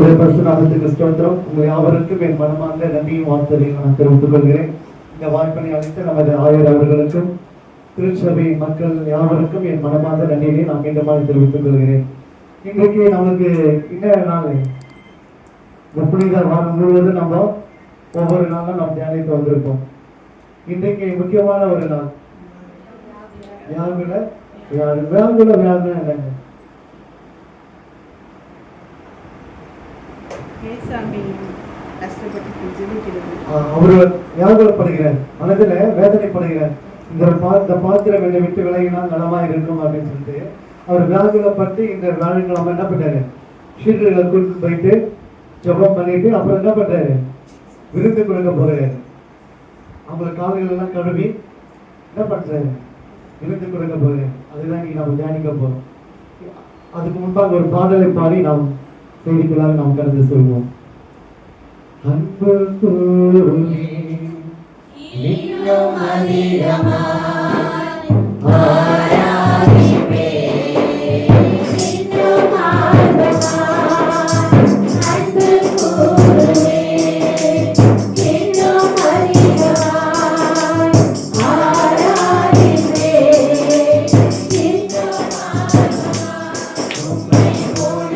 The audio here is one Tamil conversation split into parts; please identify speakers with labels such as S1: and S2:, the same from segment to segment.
S1: கர்த்தருடைய பரிசுத்த நாமத்துக்கு ஸ்தோத்திரம். உங்கள் யாவருக்கும் என் மனமார்ந்த நன்றியும் வாழ்த்துதலையும் நான் தெரிவித்துக் கொள்கிறேன். இந்த வாய்ப்பினை அளித்த நமது ஆயர் அவர்களுக்கும் திருச்சபை மக்கள் யாவருக்கும் என் மனமார்ந்த நன்றியை நான் மீண்டுமாக தெரிவித்துக் கொள்கிறேன். இன்றைக்கு நமக்கு என்ன நாள்? இந்த புனித வாரம் முழுவதும் நம்ம ஒவ்வொரு நாளும் நாம் தியானித்து வந்திருப்போம். இன்றைக்கு முக்கியமான ஒரு நாள். வியாகுல என்னங்க? அவர் வியாகுலப்படுகிறார், மனதில் வேதனைப்படுகிறார். இந்த பாத்திரம் என்னை விட்டு விலகினால் நலமா இருக்கும் அப்படின்னு சொல்லிட்டு அவர் வியாகுலப்பட்டு இந்த வியாழக்கிழமை என்ன பண்ணாரு? சீர்களை கூட்டு போயிட்டு ஜபம் பண்ணிட்டு அப்புறம் என்ன பண்றாரு? விருந்து கொடுக்க போறாரு. அவங்க கால்கள் எல்லாம் கழுவி என்ன பண்றாரு? விருந்து கொடுக்க போறாரு. அதுதான் நீங்க நம்ம தியானிக்க போறோம். அதுக்கு முன்பாக ஒரு பாடலை பாடி நாம் செய்திகளாக நாம் கடந்து செல்வோம். அன்பு கூறி இன்னும் அதிகமாய் ஆராதிப்பே இன்னும் ஆர்வமாய் அன்பு கூறி இன்னும் அதிகமாய் ஆராதிப்பே இன்னும் ஆர்வமாய் உம்மை போல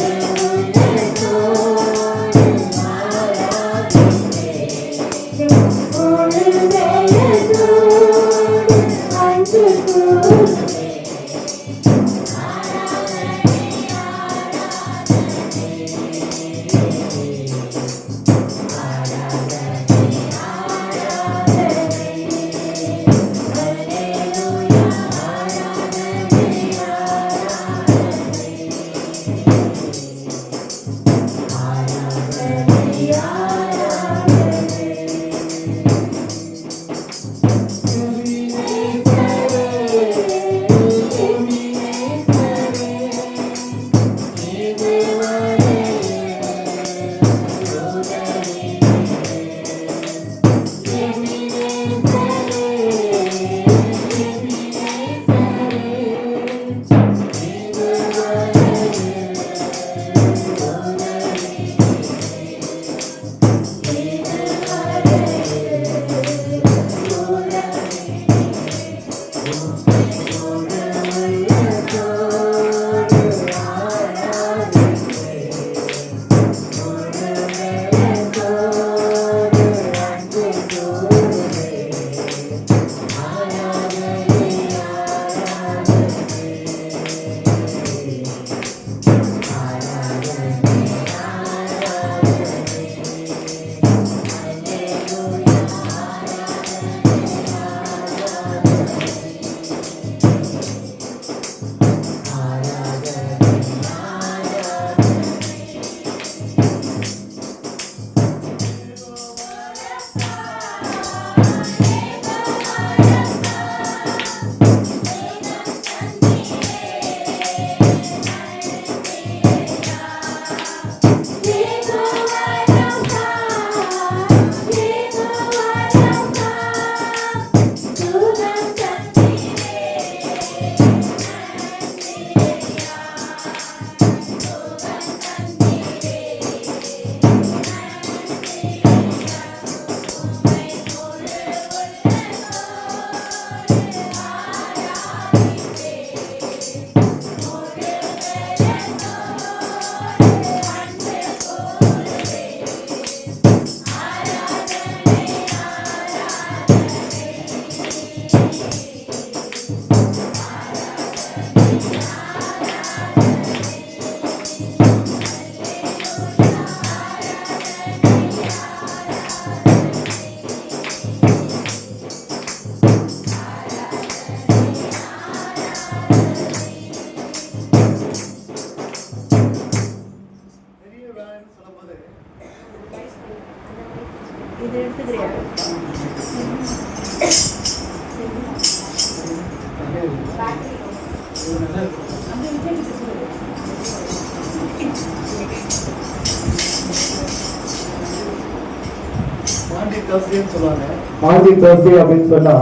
S1: மாண்டி தோசை அப்படின்னு சொன்னா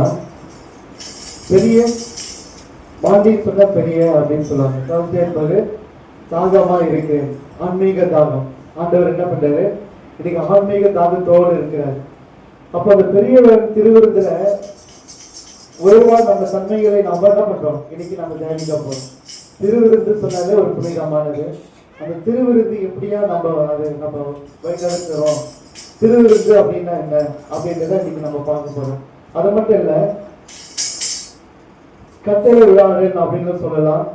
S1: பெரிய மாண்டி சொன்ன பெரிய அப்படின்னு சொல்லுவாங்க. தோசை என்பது தாகமா இருக்கு, ஆன்மீக தாகம். ஆண்டவர் என்ன பண்றாரு, இன்னைக்கு ஆன்மீக தாகத்தோடு இருக்கிறார். அப்ப அந்த பெரியவர் திருவிருந்துல ஒருவா நம்ம தன்மைகளை நம்ம என்ன பண்றோம், இன்னைக்கு நம்ம தியானிக்க போறோம். திருவிருந்து சொன்னாலே ஒரு புனிதமானது. அந்த திருவிருந்து எப்படியா நம்ம வழிநடத்துறோம், திருவிருந்து அப்படின்னா என்ன அப்படின்றத இன்னைக்கு நம்ம பார்க்க போறோம். அது மட்டும் இல்ல, கத்தரை விழாடன் அப்படின்னு சொல்லலாம்,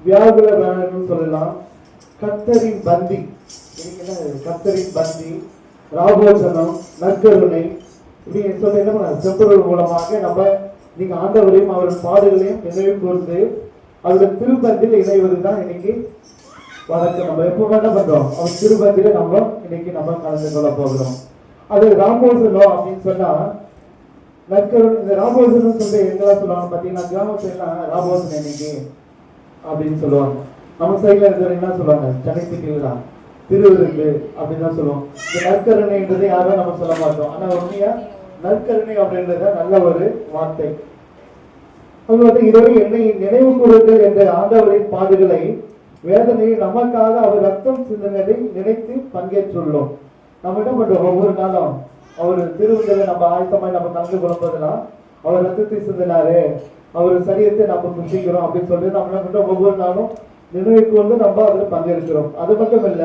S1: வியாகுல விழாடன் சொல்லலாம், கத்தரின் பந்தி, கத்தரின் பந்தி, ராபோசனம், நற்கருணை இப்படி சொல்லி என்ன பண்ண செப்பொருள் மூலமாக நம்ம நீங்க ஆண்டவரையும் அவரின் பாடுகளையும் நினைவு கூர்ந்து அவருடைய திருப்பந்தில் இணைவதுதான் இன்னைக்கு வழக்கம். நம்ம எப்பவுமே என்ன பண்றோம், அவர் திருப்பந்தில நம்ம இன்னைக்கு நம்ம கலந்து கொள்ள போகிறோம். அது ராபோசனம் அப்படின்னு சொன்னா நற்கருணை. இந்த ராபோசனம் சொல்லி எங்கெல்லாம் சொல்லுவாங்க பாத்தீங்கன்னா, கிராம சைட்லாம் ராபோசனம் இன்னைக்கு அப்படின்னு சொல்லுவாங்க. நம்ம சைட்ல இருக்கிற என்ன சொல்லுவாங்க, சனைத்திக்கலாம் திருவிருந்து அப்படின்னு தான் சொல்லுவோம். இந்த நற்கருணைன்றது யாரும் நம்ம சொல்ல மாட்டோம். ஆனா உண்மையா நற்கருணை அப்படின்றத நல்ல ஒரு வார்த்தை. அது வந்து இதுவரை என்னை நினைவு கூறுங்கள் என்ற ஆண்டவரின் பாடுகளை, வேதனையை நமக்காக அவர் ரத்தம் சிந்தனை நினைத்து பங்கேற்றுள்ளோம். நம்ம என்ன பண்றோம், ஒவ்வொரு நாளும் அவர் திருவிழா நம்ம ஆயத்தமாய் நம்ம கலந்து கொள்ளும்போதெல்லாம் அவர் ரத்தத்தை சிந்தினாரு, அவர் சரீரத்தை நம்ம புஷிக்கிறோம் அப்படின்னு சொல்லிட்டு நம்ம என்ன பண்றோம், ஒவ்வொரு நாளும் நினைவுக்கு வந்து நம்ம அதில் பங்கெடுக்கிறோம். அது மட்டும் இல்ல,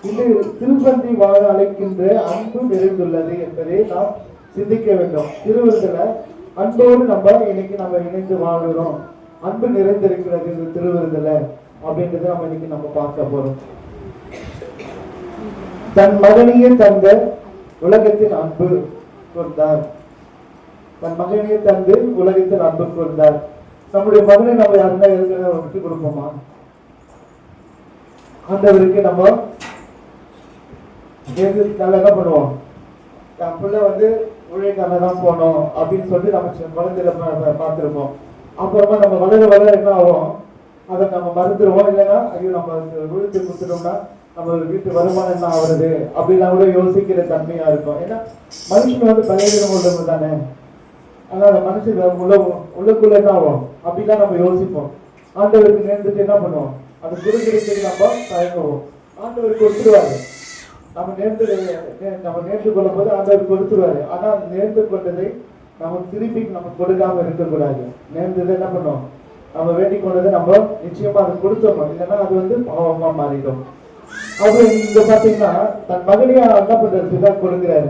S1: இது திருப்பந்தி வாழ அழைக்கின்ற அன்பு நிறைந்துள்ளது என்பதை நாம் சிந்திக்க வேண்டும். திருவிருந்துல அன்போடு நம்ம இன்னைக்கு நம்ம இணைந்து வாழ்கிறோம், அன்பு நிறைந்திருக்கிறது இந்த திருவிருந்துல அப்படின்றத நம்ம இன்னைக்கு நம்ம பார்க்க போறோம். தன் மகனையே தந்த உலகத்தின் அன்பு கொண்டார், தன் மகனையே தந்து உலகத்தில் அன்பு கொண்டார். நம்முடைய மகனை நம்ம யாருன்னா விட்டு கொடுப்போமா? ஆண்டவருக்கு நம்ம என்ன பண்ணுவோம், என் பிள்ளை வந்து உழைக்காக தான் போனோம் அப்படின்னு சொல்லிட்டு நம்ம குழந்தையில பார்த்துருப்போம். அப்புறமா நம்ம வளர வளர என்ன ஆகும், அதை நம்ம மறந்துடுவோம். இல்லைன்னா ஐயோ நம்ம விழுத்து கொடுத்துட்டோம்னா நம்ம வீட்டு வருமானம் என்ன ஆகுறது அப்படிலாம் கூட யோசிக்கிற தன்மையா இருக்கும். ஏன்னா மனுஷன் வந்து பழைய உள்ளவங்க தானே, ஆனால் அந்த மனுஷன் உள்ளுக்குள்ள என்ன ஆகும் அப்படிலாம் நம்ம யோசிப்போம். ஆண்டவருக்கு நேர்ந்துட்டு என்ன பண்ணுவோம், அது குறுகிடத்துக்கு நம்ம தயங்குவோம். ஆண்டவர் கொடுத்துருவாரு, நம்ம நேர்ந்து கொள்ளும் போது ஆண்டவர் கொடுத்துருவாரு. ஆனா நேர்ந்து கொண்டதை நம்ம திருப்பி நம்ம கொடுக்காம இருக்கக்கூடாது. நேர்ந்ததை என்ன பண்ணோம், நம்ம வேண்டிக் கொண்டதை நம்ம நிச்சயமா அதை கொடுத்தோம், இல்லைன்னா அது வந்து பாவமா மாறிடும். அப்ப இங்க பாத்தீங்கன்னா தன் மகனையா என்ன பண்றதுதான் கொடுக்கிறாரு.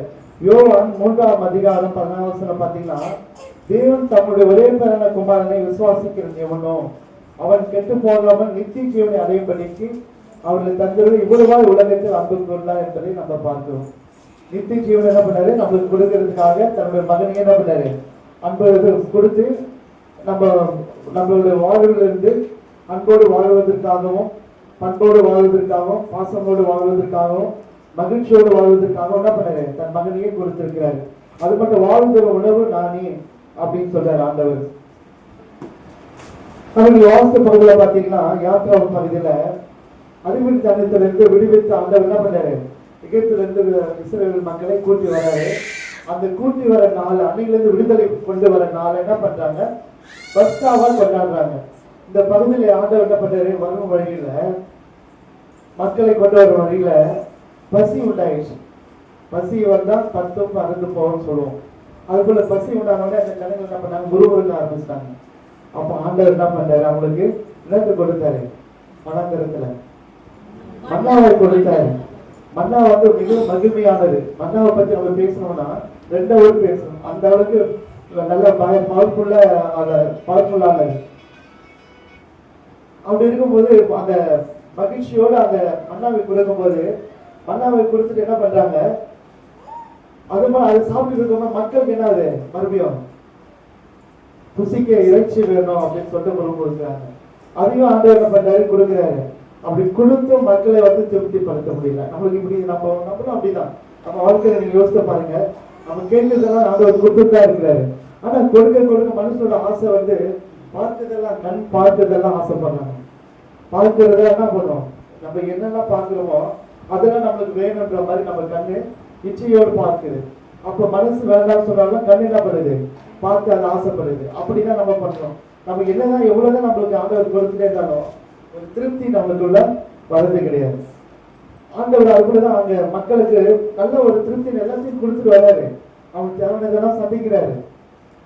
S1: யோவான் 3ஆம் அதிகாரம் 14 பாத்தீங்கன்னா, தேவன் தம்முடைய ஒரே பேரான குமாரனை விசுவாசிக்கிறது எவனோ அவன் கெட்டு போகாமல் நித்திய ஜீவனை அடையும்படிக்கு அவர்களை தந்தது இவ்வளவாய் உலகத்தில் அன்பு கொண்டார் என்பதை நம்ம பார்க்கிறோம். நித்திய ஜீவன் என்ன பண்ணாரு, நம்மளுக்கு கொடுக்கறதுக்காக தன்னுடைய மகனையே என்ன பண்ணாரு, அன்பு கொடுத்து நம்மளுடைய வாழ்விலிருந்து அன்போடு வாழ்வதற்காகவும், பண்போடு வாழ்வதற்காகவும், பாசமோடு வாழ்வதற்காகவும், மகிழ்ச்சியோடு வாழ்வதற்காகவும் என்ன பண்ணாரு, தன் மகனையே கொடுத்திருக்கிறாரு. அது மட்டும் வாழ்கிற உணவு நானே அப்படின்னு சொல்றாரு ஆண்டவர். நமக்கு வாஸ்து பகுதியில பாத்தீங்கன்னா, யாத்ரா பகுதியில அறிவியல் தனத்திலிருந்து விடுவித்து ஆண்டவர் என்ன பண்ணாரு, எகிப்திலிருந்து இஸ்ரவேல் மக்களை கூட்டி வராரு. அந்த கூட்டி வர நாள், அன்னையிலிருந்து விடுதலை கொண்டு வர நாள் என்ன பண்றாங்க, பஸ்காவா கொண்டாடுறாங்க. இந்த பகுதியில ஆண்டவர் என்ன பண்றாரு, வரும் வழியில மக்களை கொண்டு வரும் வழியில பசி உண்டாயிடுச்சு. பசி வந்தா 10 அறுந்து போவோம்னு சொல்லுவோம். அதுக்குள்ள பசி உண்டானோட அந்த ஜனங்கள் என்ன பண்ணாங்க, குருவுக்கு ஆரம்பிச்சிட்டாங்க. அப்ப ஆண்டவர் என்ன பண்றாரு, அவங்களுக்கு இலக்கு கொடுத்தாரு, வனாந்தரத்துல மன்னாவை கொடுத்தாரு. மன்னா வந்து மிகவும் மகிமையானது. மன்னாவை பத்தி நம்ம பேசணும்னா 2 ஹவர் பேசணும், அந்த அளவுக்கு நல்ல பவர்ஃபுல்லானது. அப்படி இருக்கும்போது அந்த மகிழ்ச்சியோட அந்த மன்னாவை கொடுக்கும் போது, மன்னாவை கொடுத்துட்டு என்ன பண்றாங்க, அது சாப்பிட்டு இருக்கோம்னா மக்களுக்கு என்ன ஆகுது, மறுபடியும் புசிக்க இறைச்சி வேணும் அப்படின்னு சொல்லிட்டு கொடுக்குறாங்க. அதையும் ஆண்டவர் என்ன பண்றாரு, கொடுக்குறாரு. அப்படி கொடுத்தும் மக்களை வந்து திருப்திப்படுத்த முடியல. நம்மளுக்கு இப்படி நம்மளும் அப்படிதான். நம்ம வாழ்க்கையில நீங்க யோசித்து பாருங்க, நம்ம கேட்கறதெல்லாம் ஆண்டவர் கொடுத்துதான் இருக்கிறாரு. ஆனா கொடுக்க மனுஷனோட ஆசை வந்து பார்த்ததெல்லாம், கண் பார்த்ததெல்லாம் ஆசைப்படுறாங்க. பார்க்கறத என்ன பண்ணும், நம்ம என்னெல்லாம் பார்க்கிறோமோ அதெல்லாம் நம்மளுக்கு வேணுன்ற மாதிரி நம்ம கண்ணு இச்சையோடு பார்க்குது. அப்ப மனசு வேண்டாம்னு சொன்னாலும் கண்ணு என்ன பண்ணுது, பார்த்து அதை ஆசைப்படுது. அப்படிதான் நம்ம பண்றோம். நம்ம என்னதான் எவ்வளவுதான் நம்மளுக்கு ஆண்டவர் கொடுத்துட்டே இருந்தாலும் ஒரு திருப்தி நம்மளுக்குள்ள வரது கிடையாது. ஆண்டவர் அதுக்குள்ளதான் அங்க மக்களுக்கு நல்ல ஒரு திருப்தி எல்லாத்தையும் கொடுத்துட்டு வர்றாரு. அவங்க தேவையானதெல்லாம் சந்திக்கிறாரு.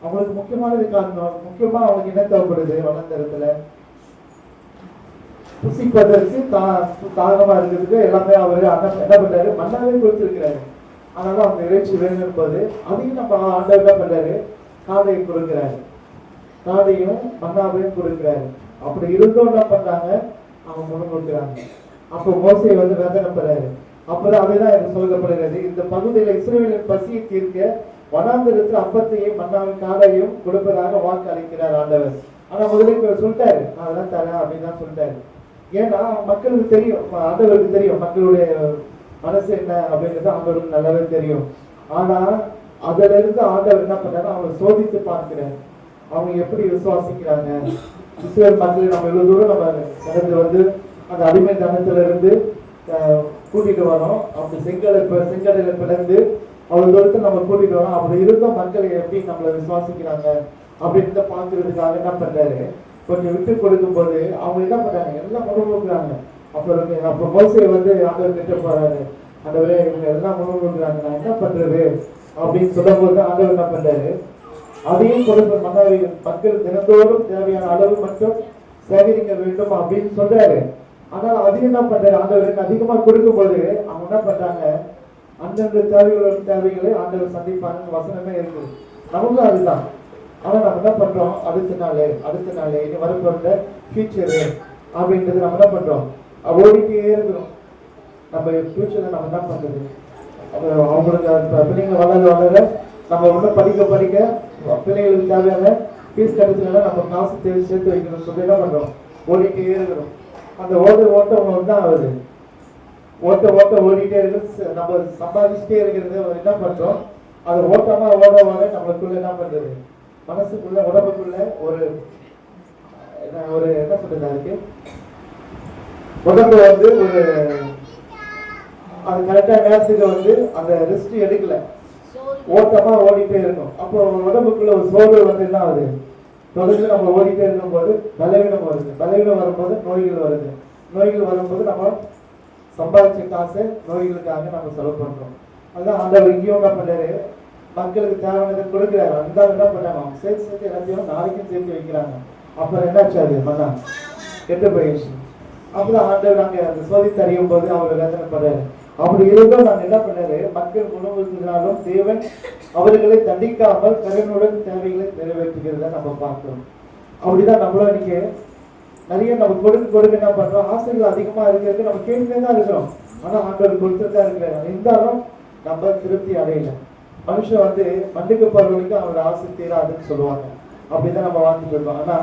S1: அவங்களுக்கு முக்கியமானது காரணம், முக்கியமா அவங்களுக்கு என்ன தேவைப்படுது, வளர்ந்தரத்துல புசிப்பதற்கு தாகமா இருக்கிறதுக்கு எல்லாமே அவரு என்ன பண்றாரு, மண்ணாவே கொடுத்துருக்கிறாரு. அதனால அவங்க இறைச்சி வேணும் என்பது அதையும் நம்ம ஆண்டவர் என்ன பண்றாரு, காடையை கொடுக்கிறாரு, காடையும் மண்ணாவையும் கொடுக்கிறாரு. அப்படி இருந்தோம் என்ன பண்றாங்க, அவங்க முன் கொடுக்குறாங்க. அப்போ மோசே வந்து வேதனை பெறாரு. அப்பதான் அதுதான் எனக்கு சொல்லப்படுகிறது, இந்த பகுதியில இஸ்ரவேலின் பசியை தீர்க்க வனாந்திரத்தில் அப்பத்தையும் மண்ணாவின் காடையும் கொடுப்பதாக வாக்கு அளிக்கிறார் ஆண்டவர். ஆனா முதல்ல சொல்லிட்டாரு, நான் அதெல்லாம் தரேன் அப்படின்னு தான் சொல்லிட்டாரு. ஏன்னா மக்களுக்கு தெரியும், ஆண்டவருக்கு தெரியும் மக்களுடைய மனசு என்ன அப்படின்றது ஆண்டவருக்கு நல்லாவே தெரியும். ஆனா அதுல இருந்து ஆண்டவர் என்ன பண்றாரு, அவங்க சோதித்து பார்க்கிறார், அவங்க எப்படி விசுவாசிக்கிறாங்க. இஸ்ரேல் மக்கள் நம்ம இவ்வளவு தூரம் நம்ம நடந்து வந்து அந்த அடிமை தனத்துல இருந்து கூட்டிட்டு வரோம். அப்படி செங்கடலை பிளந்து அவ்வளவு தூரத்தை நம்ம கூட்டிட்டு வரோம். அப்படி இருந்தும் மக்களை எப்படி நம்மளை விசுவாசிக்கிறாங்க அப்படின்னு பார்க்கறதுக்காக என்ன பண்றாரு, கொஞ்சம் விட்டு கொடுக்கும் போது அவங்க என்ன பண்றாங்க, எல்லாம் முழுமுழுக்கிறாங்க. அப்ப மோசே வந்து ஆண்டவர் கிட்ட போறாரு, ஆண்டவரே இவங்க எல்லாம் முழுமுழுக்கிறாங்க, நான் என்ன பண்றது அப்படின்னு சொல்லும் போது ஆண்டவர் என்ன பண்றாரு, அதையும் கொடுக்க மன்னாவை மக்கள் தினந்தோறும் தேவையான அளவு மட்டும் சேகரிக்க வேண்டும் அப்படின்னு சொல்றாரு. ஆனால் அதையும் என்ன பண்றாரு, ஆண்டவருக்கு அதிகமா கொடுக்கும் போது அவங்க என்ன பண்றாங்க, அந்தந்த தேவைகளை ஆண்டவர் சந்திப்பாங்க வசனமே இருக்குது. நமக்கும் அதுதான். ஆனா நம்ம என்ன பண்றோம், அடுத்த நாள் இனி வரப்போற ஃபியூச்சரு அப்படின்றது நம்ம என்ன பண்றோம், ஓடிட்டே இருக்கிறோம். நம்ம ஃபியூச்சர்ல நம்ம என்ன பண்றது, அவங்களுக்கு பிள்ளைங்க வளர நம்ம ஒன்றும் படிக்க பிள்ளைங்களுக்கு தேவையான ஃபீஸ் கிடைச்சதுனால நம்ம காசு சேர்த்து வைக்கணும்னு சொல்லி என்ன பண்றோம், ஓடிட்டே இருக்கிறோம். அந்த ஓட்டம் தான் ஆகுது, ஓடிட்டே இருக்கு. நம்ம சம்பாதிச்சுட்டே இருக்கிறது என்ன பண்றோம், அது ஓட்டமா ஓட நம்மளுக்குள்ள என்ன பண்றது, மனசுக்குள்ள உடம்புக்குள்ள ஒரு என்ன சொல்றது, அதுக்கு உடம்பு வந்து ஒரு அது கரெக்டா நேரத்துக்கு வந்து அந்த ரெஸ்ட் எடுக்கல, ஓட்டமா ஓடிட்டே இருக்கும். அப்போ உடம்புக்குள்ள ஒரு சோர்வு வந்து என்ன ஆகுது, தொடர்ந்து நம்ம ஓடிட்டே இருக்கும் போது பலவீனம் வருது. பலவீனம் வரும்போது நோய்கள் வருது. நோய்கள் வரும்போது நம்ம சம்பாதிச்ச காசு நோய்களுக்காக நம்ம செலவு பண்றோம். அதுதான் ஆண்டவர் இங்கேயும் என்ன பண்றாரு, மக்களுக்கு தேவையானதை கொடுக்குறாரு. அந்த என்ன பண்ணாங்க, அவங்க சேர்த்து எல்லாத்தையும் நாளைக்கும் சேர்த்து வைக்கிறாங்க. அப்புறம் என்னாச்சு, அது மண்ணா கெட்டு போயிடுச்சு. அப்புறம் ஆண்டவர் நாங்க அந்த சோதித்து அறியும் போது அவர் வேதனை பண்றாரு. அப்படி இருந்தும் நாங்க என்ன பண்ணாரு, மக்கள் உணவுனாலும் தேவன் அவர்களை தண்டிக்காமல் கருணுடன் தேவைகளை நிறைவேற்றுகிறத நம்ம பார்க்கிறோம். அப்படிதான் நம்மளும் இன்னைக்கு நிறைய நம்ம கொடுக்க என்ன பண்றோம், ஆசைகள் அதிகமா இருக்கிறது நம்ம கேட்டுட்டே தான் இருக்கிறோம். ஆனா ஆண்டவர் கொடுத்துதான் இருக்கிறாங்க. இருந்தாலும் நம்ம திருப்தி அடையல. மனுஷன் வந்து மண்ணுக்கு பருவனுக்கு அவரோட ஆசை தீராதுன்னு சொல்லுவாங்க. அப்படிதான் நம்ம வாழ்ந்துட்டு இருக்கோம். ஆனா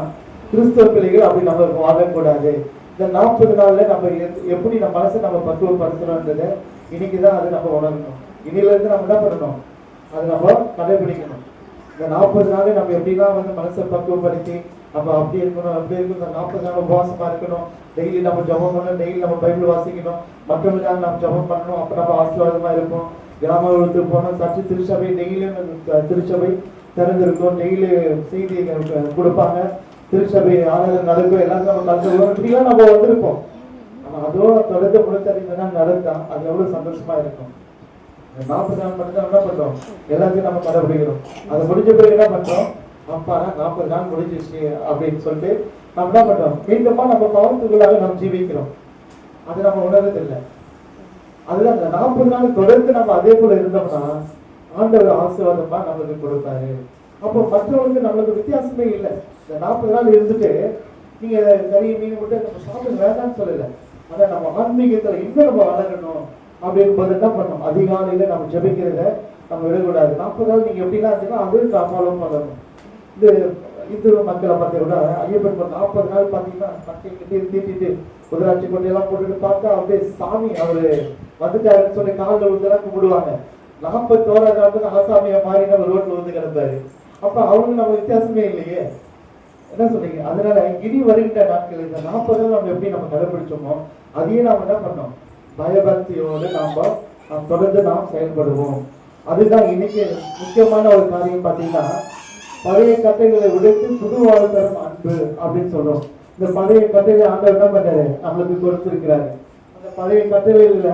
S1: கிறிஸ்தவ பிள்ளைகள் அப்படி நம்ம வாழக்கூடாது. இந்த 40 நாள்ல நம்ம எப்படி நம்ம மனசை நம்ம பக்குவப்படுத்தணும்ன்றத இன்னைக்குதான் அது நம்ம உணரணும். இன்னில இருந்து நம்ம என்ன பண்ணணும், அதை நம்ம கடைபிடிக்கணும். இந்த 40 நாள் நம்ம எப்படிலாம் வந்து மனசை பக்குவப்படுத்தி நம்ம அப்படி இருக்கணும் அப்படி இருக்கணும். இந்த 40 நாள் உபவாசமா இருக்கணும், டெய்லி நம்ம ஜபம் பண்ணணும், டெய்லி நம்ம பைபிள் வாசிக்கணும், மற்றவங்களுக்காக நம்ம ஜபம் பண்ணணும். அப்ப நம்ம ஆசீர்வாதமா இருப்போம். கிராமங்களுக்கு போனோம், சர்ச்சை திருச்சபை டெய்லியும் திருச்சபை திறந்திருக்கும், டெய்லி செய்தி கொடுப்பாங்க, திருச்சபை ஆனந்தம் நடக்கும், எல்லாத்தையும் நம்ம கலந்துருவோம். இப்படிலாம் நம்ம வந்திருப்போம். ஆனா அதோ தொடர்ந்து முழுத்தறிந்தா நடத்தான், அது எவ்வளவு சந்தோஷமா இருக்கும். 40 நாள் மட்டும்தான் என்ன பண்றோம், எல்லாத்தையும் நம்ம கடைபிடிக்கிறோம். அதை முடிஞ்ச பிறகு என்ன பண்றோம், அப்பா 40 நாள் முடிஞ்சிச்சு அப்படின்னு சொல்லிட்டு நம்ம என்ன பண்றோம், மீண்டுமா நம்ம பாவத்துக்குள்ளாக நம்ம ஜீவிக்கிறோம். அது நம்ம உணர்றதில்லை. அதுதான் அந்த 40 நாள் தொடர்ந்து நம்ம அதே போல இருந்தோம்னா ஆண்டவர் ஆசீர்வாதமா நம்மளுக்கு கொடுப்பாரு. அப்போ மற்றவங்களுக்கு நம்மளுக்கு வித்தியாசமே இல்லை. இந்த 40 நாள் இருந்துட்டு நீங்க கறி மீன் விட்டு நம்ம சாப்பிட வேண்டாம்னு சொல்லல. ஆனா நம்ம ஆன்மீகத்துல இன்னும் நம்ம வளரணும் அப்படின்னு போது என்ன பண்ணணும், அதிகாலையில நம்ம ஜெபிக்கிறத நம்ம விடக்கூடாது. 40 நாள் நீங்க எப்படிலாம் இருந்தீங்கன்னா அதையும் ஃபாலோ பண்ணணும். இந்த இந்து மக்களை பார்த்தா கூட ஐயப்பன் 40 நாள் பார்த்தீங்கன்னா பட்டை கிட்டே தீட்டிட்டு குதிராட்சி கொட்டையெல்லாம் போட்டுட்டு பார்த்தா அப்படியே சாமி அவரு வந்துட்டாருன்னு சொல்லி காலில் விழுந்தெல்லாம் கும்பிடுவாங்க. 41 நாள் ஆசாமியா மாறி நம்ம ரோட்ல வந்து கிடப்பாரு. அப்ப அவங்களுக்கு நம்ம வித்தியாசமே இல்லையே, என்ன சொல்றீங்க? அதனால இனி வருகின்ற நாட்கள் இந்த 40 நாள் நம்ம எப்படி நம்ம கடைபிடிச்சோமோ அதையே நாம என்ன பண்ணோம், பயபக்தியோடு நாம் தொடர்ந்து நாம் செயல்படுவோம். அதுதான் இன்னைக்கு முக்கியமான ஒரு காரியம். பார்த்தீங்கன்னா பழைய கட்டைகளை விடுத்து புது வாழ் தரும் அன்பு அப்படின்னு சொல்றோம். இந்த பழைய கட்டைகளை ஆண்டவர் என்ன பண்றாரு, நம்மளுக்கு கொடுத்திருக்கிறாரு. அந்த பழைய கட்டளையில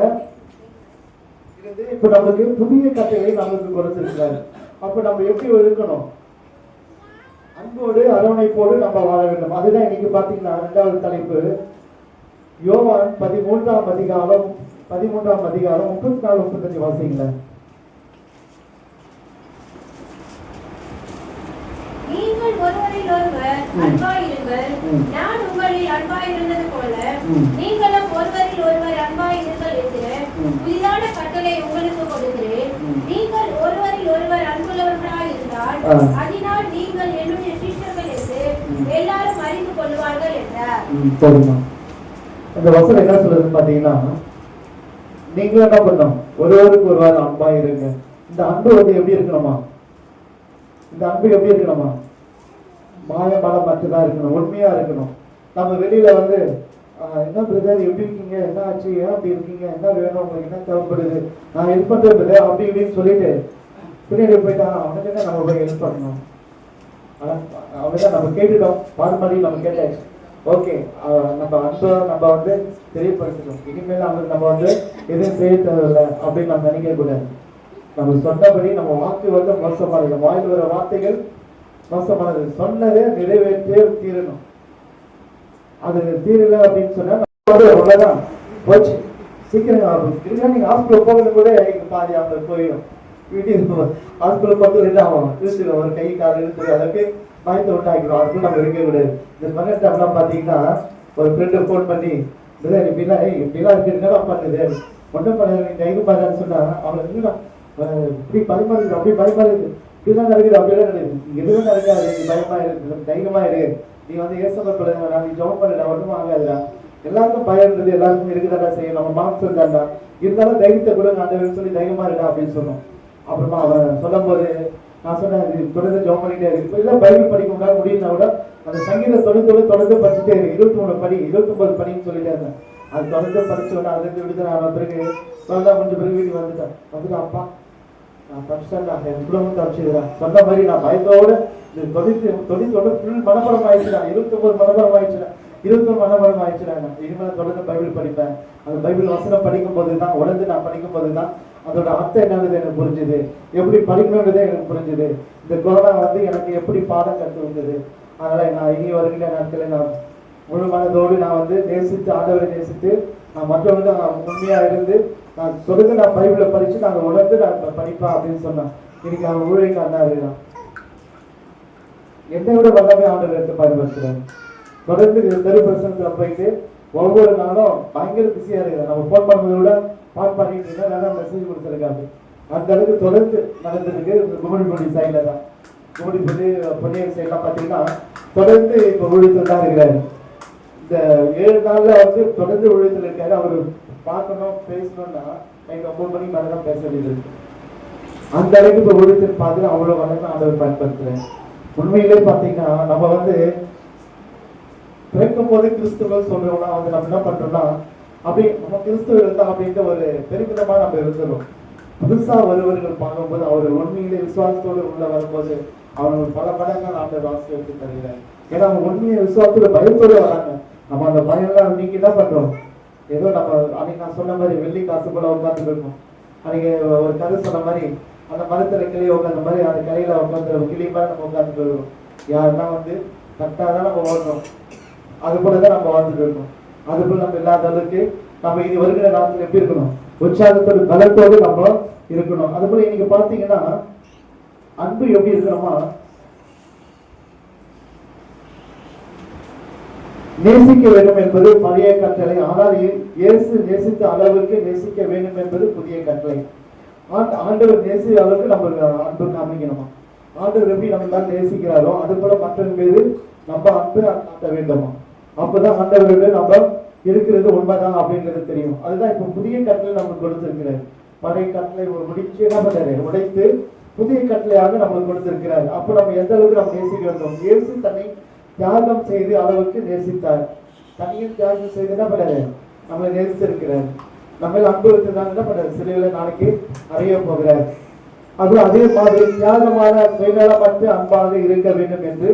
S1: இருந்து இப்ப நமக்கு புதிய கட்டளை நமக்கு கொடுத்திருக்கிறார். அப்ப நம்ம எப்படி இருக்கணும்? அன்போடு அரவணைப்போடு நம்ம வாழ வேண்டும். அதுதான் இன்னைக்கு பாத்தீங்கன்னா 2வது தலைப்பு. யோவான் 13ஆம் அதிகாரம் 34-35 வாசிங்களேன்.
S2: நீங்கள் ஒருவரில் ஒருவர் அன்பாயிருங்கள். நான் உங்களில் அன்பாயிருந்தது போல நீங்களும் ஒருவரில் ஒருவர் அன்பாயிருங்கள் என்கிற புதிதான கட்டளை உங்களுக்கு கொடுக்கிறேன். நீங்கள் ஒருவரில் ஒருவர் அன்புள்ளவர்களாய் இருந்தால் அதனால் நீங்கள் என்னுடைய சிஷ்யர்கள் என்று எல்லாரும் அறிந்து கொள்வார்கள் என்றார்.
S1: இந்த வசனம் என்ன சொல்றதுன்னு பாத்தீங்கன்னா, நீங்களும் என்ன பண்ணணும்? ஒருவருக்கு ஒருவர் அன்பாயிருங்க. இந்த அன்பு வந்து எப்படி இருக்கணுமா? இந்த அன்பு எப்படி இருக்கணுமா? மாயமலம் மட்டும்தான் இருக்கணும், உண்மையா இருக்கணும். நம்ம வெளியில வந்து என்ன பிரதர் எப்படி இருக்கீங்க, என்ன ஆச்சு, ஏன் அப்படி இருக்கீங்க, என்ன வேணும், உங்களுக்கு என்ன தேவைப்படுது, நான் ஹெல்ப் பண்றது அப்படி இப்படின்னு சொல்லிட்டு பின்னாடி போயிட்டா அவனுக்கு என்ன நம்ம போய் ஹெல்ப் பண்ணணும்? அவனுதான் நம்ம கேட்டுட்டோம், பாரம்பரியம் நம்ம கேட்டாச்சு. ஓகே, நம்ம அன்பை நம்ம வந்து தெரியப்படுத்திட்டோம். இனிமேல் அவங்களுக்கு நம்ம வந்து எதுவும் செய்ய தேவையில்லை அப்படின்னு நம்ம நினைக்க கூடாது. நம்ம சொன்னபடி நம்ம வாக்கு வந்து மோசமானது, வாயில் வர வார்த்தைகள் மோசமானது, சொன்னதை நிறைவேற்றே தீரணும். அது தீரல அப்படின்னு சொன்னா அவ்வளவுதான் போச்சு. சீக்கிரம் நீங்க ஹாஸ்பிட்டல் போகிறது கூட பாதி அவங்க போயிடும். வீட்டுக்கு ஹாஸ்பிட்டல் பக்கத்தில் என்ன ஆகும்? இழுத்துக்க ஒரு கை கால் இழுத்துக்க அளவுக்கு பயத்தை உண்டாக்கிடும். அதுக்கு நம்ம இருக்க கூடாது. இந்த மகன்லாம் பார்த்தீங்கன்னா ஒரு ஃப்ரெண்டு ஃபோன் பண்ணி இப்படிலாம் இருக்கிறதுனால பண்ணுது ஒன்றும் பண்ண இது பண்ணான்னு சொன்னா அவனுக்கு இப்படி பயமாறுது, அப்படி பயமாறுது, இப்படிலாம் நடக்குது, அப்படிலாம் நடக்குது, எதுவும் நடக்காது, நீ பயமா இருக்கு, தைரியமா இரு, நீ வந்து ஏசப்படுறா, நீ ஜெபம் பண்ணுடா, ஒன்றும் ஆகாதுடா. எல்லாருக்கும் பயன்றது எல்லாருக்கும் இருக்குதாடா, செய்யும், நம்ம மாம்சம் தாண்டா, இருந்தாலும் தைரியத்தை கூட ஆண்டவர்னு சொல்லி தைரியமா இருக்கா அப்படின்னு சொன்னோம். அப்புறமா அவன் சொல்லும் போது நான் சொன்னேன், தொடர்ந்து ஜெபம் பண்ணிட்டே இருக்கு. இப்போ எல்லாம் பைபிள் படிக்க முடியாது முடியும்னா கூட அந்த சங்கீத தொடர்ந்து படிச்சுட்டே இருக்கு. 23 படி 29 படின்னு சொல்லிட்டே இருந்தேன். அது தொடர்ந்து படிச்சோன்னா அதுலேருந்து விடுதலை ஆன பிறகு கொஞ்சம் பிறகு வீட்டுக்கு வந்துட்டு அப்பா நான் தப்பிச்சேன், நான் என் குடும்பம் தப்பிச்சுக்கிறேன் சொன்ன மாதிரி நான் பயத்தோடு தொண்ணூத்தோட ஃபுல் மனப்படம் ஆயிடுச்சுடா, 29 மனப்படம் ஆயிடுச்சுடா, 21 மனப்படம் ஆயிடுச்சுடா. இனிமேல் தொடர்ந்து பைபிள் படிப்பேன். அந்த பைபிள் வசனம் படிக்கும் போது தான் உடந்து நான் படிக்கும் போது தான் அதோட அர்த்தம் என்னது எனக்கு புரிஞ்சுது, எப்படி படிக்கணுன்றதே எனக்கு புரிஞ்சுது. இந்த கொரோனா வந்து எனக்கு எப்படி பாடம் கற்று வந்தது. அதனால நான் இனி வருகிற நாட்களில் நான் முழு மனதோடு நான் வந்து நேசித்து ஆண்டவரை நேசித்து நான் மற்றவங்க நான் உண்மையா இருந்து நான் தொடர்ந்து நான் பைபிளை படிச்சு நாங்கள் உணர்ந்து நான் படிப்பேன் அப்படின்னு சொன்னேன். இன்னைக்கு அவன் ஊழியக்காரனா இருக்கிறான். என்னை விட வல்லமை ஆண்டவர் எடுத்து பயன்படுத்துறாரு. தொடர்ந்து தெரு பிரசனத்துல போயிட்டு ஒவ்வொரு நாளும் பயங்கர பிஸியா இருக்கிறார். நம்ம போன் பண்ணுறதை விட பான் பண்ணிட்டு நல்லா மெசேஜ் கொடுத்துருக்காரு. அந்த அளவுக்கு தொடர்ந்து நடந்திருக்கு. கும்மிடிப்பள்ளி சைட்ல தான், கும்மிடிப்பள்ளி பொன்னியர் சைட்லாம் பார்த்தீங்கன்னா தொடர்ந்து இப்போ ஊழியத்தில் தான் இருக்கிறாரு. இந்த 7 நாள்ல வந்து தொடர்ந்து ஊழியத்தில் இருக்காரு. அவர் பார்க்கணும் பேசணும்னா நைட் 9 மணிக்கு மேலே தான் பேச வேண்டியது இருக்கு. அந்த அளவுக்கு இப்போ ஊழியத்தில் பார்த்து அவ்வளோ வளர்ந்து ஆண்டவர் பயன்படுத்துறேன். உண்மையிலே பார்த்தீங்கன்னா நம்ம வந்து பிறக்கும் போது கிறிஸ்துவர்கள் சொல்றோம்னா வந்து நம்ம என்ன பண்றோம்னா அப்படி நம்ம கிறிஸ்துவ இருந்தா அப்படின்ற ஒரு பெருமிதமா நம்ம இருந்துடும். புதுசா வருவர்கள் பார்க்கும்போது அவர் உண்மையிலே விசுவாசத்தோடு உள்ள வரும்போது அவர்கள் பல மடங்கள் ஆண்டவர் ஆசீர்வதித்து தருகிறார். ஏன்னா அவங்க உண்மையை விசுவாசத்தோட பயத்தோடு வராங்க. நம்ம அந்த பயம்லாம் இன்னைக்கு என்ன பண்றோம்? ஏதோ நம்ம அன்னைக்கு நான் சொன்ன மாதிரி வெள்ளி காசு போல உட்கார்ந்து இருக்கோம். அன்னைக்கு ஒரு கதை சொன்ன மாதிரி அந்த மரத்துல கிளியை உட்காந்த மாதிரி அந்த கிளையில உட்காந்து கிளி மாதிரி நம்ம உட்காந்துட்டு இருக்கோம். யாருன்னா வந்து கரெக்டாதான் நம்ம ஓடுறோம். அது போலதான் நம்ம வாழ்ந்துட்டு இருக்கோம். அது போல நம்ம இல்லாத அளவுக்கு நம்ம இது வருகிற காலத்துல எப்படி இருக்கணும்? உற்சாகத்தோடு பலத்தோடு நம்ம இருக்கணும். அது போல இன்னைக்கு பாத்தீங்கன்னா அன்பு எப்படி இருக்கணுமா? நேசிக்க வேண்டும் என்பது பழைய கட்டளை. ஆனால் இயேசு நேசித்த அளவுக்கு நேசிக்க வேண்டும் என்பது புதிய கட்டளை. ஆண்டவர் நேசித்த அளவுக்கு நம்ம அன்பு காமிக்கணுமா? ஆண்டவர் எப்படி நம்ம நேசிக்கிறாரோ அது போல மற்றவங்க மீது நம்ம அன்பு காட்ட வேண்டுமா? அப்பதான் ஆண்டவரோட நம்ம இருக்கிறது உண்மைதான் அப்படின்றது தெரியும். அதுதான் இப்ப புதிய கட்டளை நமக்கு கொடுத்திருக்கிறார். பழைய கட்டளை முடிச்சு என்ன பண்றாரு? உடைத்து புதிய கட்டளையாக நம்மளுக்கு கொடுத்திருக்கிறார். அப்ப நம்ம எந்த அளவுக்கு நம்ம நேசிக்க வேண்டும்? இயேசு தன்னை தியாகம் செய்து அளவுக்கு நேசித்தார். தனியும் தியாகம் செய்து என்ன பண்ணாரு? நம்மளை நேசித்திருக்கிறார். நம்ம அன்பு இருக்கிறதாங்க என்ன பண்றாரு? சிலையில நாளைக்கு அறிய போகிறார். அது அதே மாதிரி தியாகமான சுயநலமற்ற அன்பாக இருக்க வேண்டும் என்று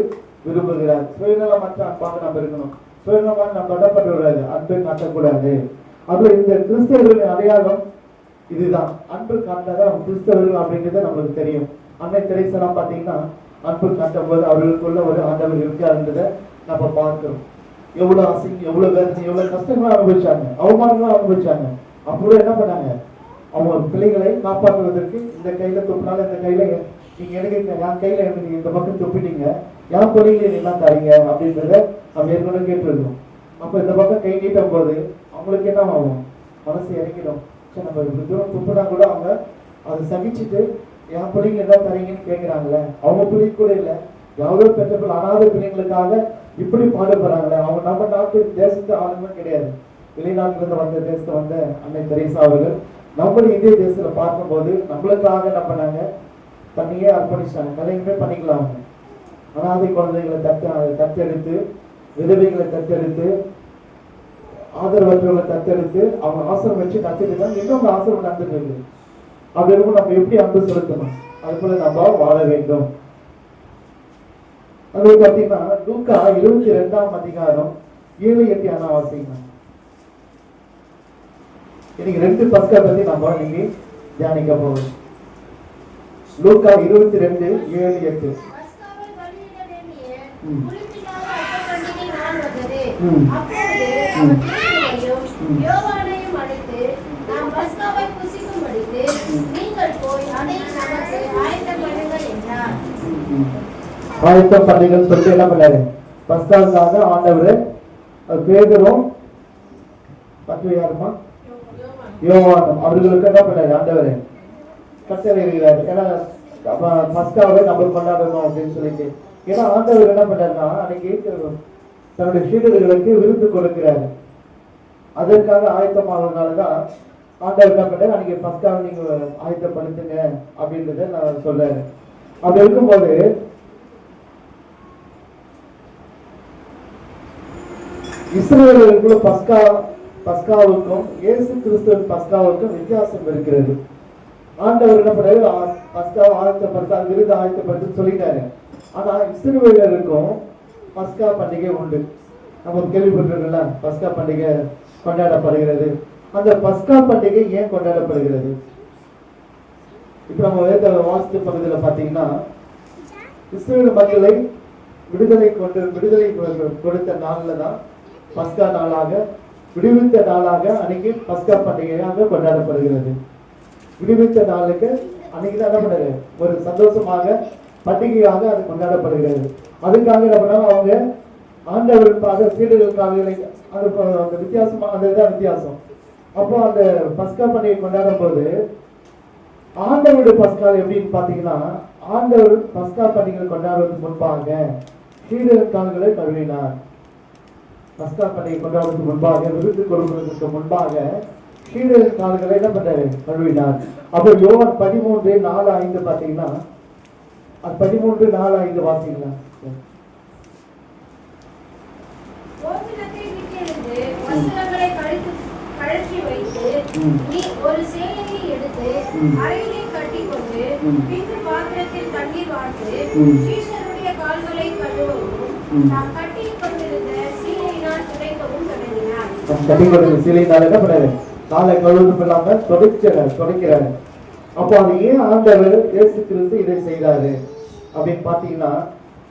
S1: விரும்புகிறார். சுயநலமற்ற அன்பாக நம்ம இருக்கணும். சுயநலமான நம்ம விடப்பட்டுவிடாது, அன்பை காட்டக்கூடாது. அதுல இந்த கிறிஸ்தவர்களின் அடையாளம் இதுதான். அன்பு காட்டாதான் கிறிஸ்தவர்கள் அப்படிங்கிறது நம்மளுக்கு தெரியும். அன்னை தெரேசாலாம் பாத்தீங்கன்னா அன்பு காட்டும் போது அவர்களுக்குள்ள ஒரு ஆண்டவர் இருக்காருன்றதை நம்ம பார்க்கிறோம். எவ்வளவு அசிங்கம், எவ்வளவு வேதனை, எவ்வளவு கஷ்டங்களும் அனுபவிச்சாங்க, அவமானங்களும் அனுபவிச்சாங்க. அப்போ என்ன பண்ணாங்க, அவங்க பிள்ளைகளை காப்பாற்றுவதற்கு இந்த கையில துப்பினாலும் இந்த கையில நீங்க எனக்கு என் கையில நீங்க இந்த பக்கம் துப்பிட்டீங்க, என் பிள்ளைகளை எல்லாம் தரீங்க அப்படின்றத நம்ம ஏற்கனவே கேட்டிருக்கோம். அப்ப இந்த பக்கம் கை நீட்டும் போது அவங்களுக்கு என்ன ஆகும், மனசு இறங்கிடும். சரி, நம்ம இப்படி தூரம் துப்புனா கூட அவங்க அதை சகிச்சுட்டு என் பிள்ளைங்க என்ன தரீங்கன்னு கேட்கிறாங்களே. அவங்க பிள்ளைங்க கூட இல்லை, எவ்வளவு பெற்ற பிள்ளை அனாத பிள்ளைங்களுக்காக இப்படி பாடுபடுறாங்களே. அவங்க நம்ம நாட்டு தேசத்து ஆளுமே கிடையாது, வெளிநாட்டிலிருந்து வந்த தேசத்தை வந்த அன்னை தெரேசா அவர்கள் நம்மளுடைய இந்திய தேசத்துல பார்க்கும்போது நம்மளுக்காக என்ன பண்ணாங்க, தண்ணியே அர்ப்பணிச்சாங்க. கல்யாணமே பண்ணிக்கலாம். அவங்க அனாதை குழந்தைகளை தத்தெடுத்து, விதவைகளை தத்தெடுத்து, ஆதரவற்றவர்களை தத்தெடுத்து அவங்க ஆசிரம் வச்சு நடத்திட்டு இன்னும் ஆசிரம் நடந்துட்டு இருக்கு. அப்படி இருக்கும் நம்ம எப்படி அன்பு செலுத்தணும், அது போல நம்ம வாழ வேண்டும். அது பார்த்தீங்கன்னா லூக்கா 22ஆம் அதிகாரம் 7-8 வாசிங்க. இன்னைக்கு 2 பஸ்கா பத்தி நம்ம இன்னைக்கு தியானிக்க போறோம். லூக்கா 22:7-8. ஆயத்தம் பண்ணுங்கள் சொல்லிட்டு என்ன பண்ணாரு, பஸ்காவுக்காக ஆண்டவர் பேதுரும் யாருமா யோவானும் அவர்களுக்கு என்ன பண்ணாரு, ஆண்டவர் கட்டளையிடுகிறாரு. ஏன்னா பஸ்காவை நம்ம கொண்டாடணும் அப்படின்னு சொல்லிட்டு. ஏன்னா ஆண்டவர் என்ன பண்ணாருன்னா அன்னைக்கு தன்னுடைய சீடர்களுக்கு விருந்து கொடுக்கிறாரு. அதற்காக ஆயத்தமானதுனாலதான் ஆண்டவர் என்ன பண்ணாரு, அன்னைக்கு பஸ்காவை நீங்க ஆயத்தப்படுத்துங்க அப்படின்றத நான் சொல்றாரு. அப்படி இருக்கும்போது இஸ்ரவேலர்களுக்குள்ள பஸ்காவுக்கும் இயேசு கிறிஸ்துவின் பஸ்காவுக்கும் வித்தியாசம் இருக்கிறது. ஆண்டவர் என்ன பண்ணாரு, பஸ்காவை ஆயத்தப்படுத்த, விருது ஆயத்தப்படுத்த சொல்லிட்டாரு. ஆனா இஸ்ரவேலருக்கும் பஸ்கா பண்டிகை உண்டு. நம்ம கேள்விப்பட்டிருக்கல, பஸ்கா பண்டிகை கொண்டாடப்படுகிறது. அந்த பஸ்கா பண்டிகை ஏன் கொண்டாடப்படுகிறது? இப்ப நம்ம வேத வாஸ்து பகுதியில் பாத்தீங்கன்னா இஸ்ரவேல் மக்களை விடுதலை கொடுத்த நாள்ல தான் பஸ்கா நாளாக, விடுவித்த நாளாக அன்னைக்கு பஸ்கா பண்டிகையாக கொண்டாடப்படுகிறது. விடுவித்த நாளுக்கு அன்னைக்கு தான் என்ன பண்ணாரு, ஒரு சந்தோஷமாக பண்டிகையாக அது கொண்டாடப்படுகிறது. அதுக்காக என்ன பண்ணாலும் அவங்க ஆண்டவருக்காக சீடர்களுக்காக அந்த வித்தியாசமா, அதுதான் வித்தியாசம். அப்போ அந்த பஸ்கா பண்டிகை கொண்டாடும் போது ஆண்டவருடைய பஸ்கா எப்படின்னு பாத்தீங்கன்னா, ஆண்டவர் பஸ்கா பண்டிகை கொண்டாடுவதற்கு முன்பாக சீடர்கள் கால்களை கழுவினார். பஸ்கா பண்டிகை கொண்டாடுவதற்கு முன்பாக, விருது கொடுப்பதற்கு முன்பாக சீடர்கள் கால்களை என்ன பண்ணாரு, கழுவினார். அப்போ யோவான் 13:4-5 பாத்தீங்கன்னா, அது 13:4-5 வாசிங்களா.
S2: கழற்றி வைத்து நீ ஒரு சேலையை எடுத்து அறையிலே கட்டிக்கொண்டு பின்பு பாத்திரத்தில் தண்ணீர் வார்த்து சீஷருடைய கால்களை கழுவவும் தாம் கட்டி கொண்டிருந்த சீலையினால் துடைக்கவும் தொடங்கினார்.
S1: கட்டி கொண்டிருந்த சீலையினால் என்ன பண்ணாரு, காலை கழுவதும் இல்லாம துடைக்கிறாரு. அப்போ அது ஏன் ஆண்டவர் இயேசு கிறிஸ்து இதை செய்தாரு அப்படின்னு பாத்தீங்கன்னா,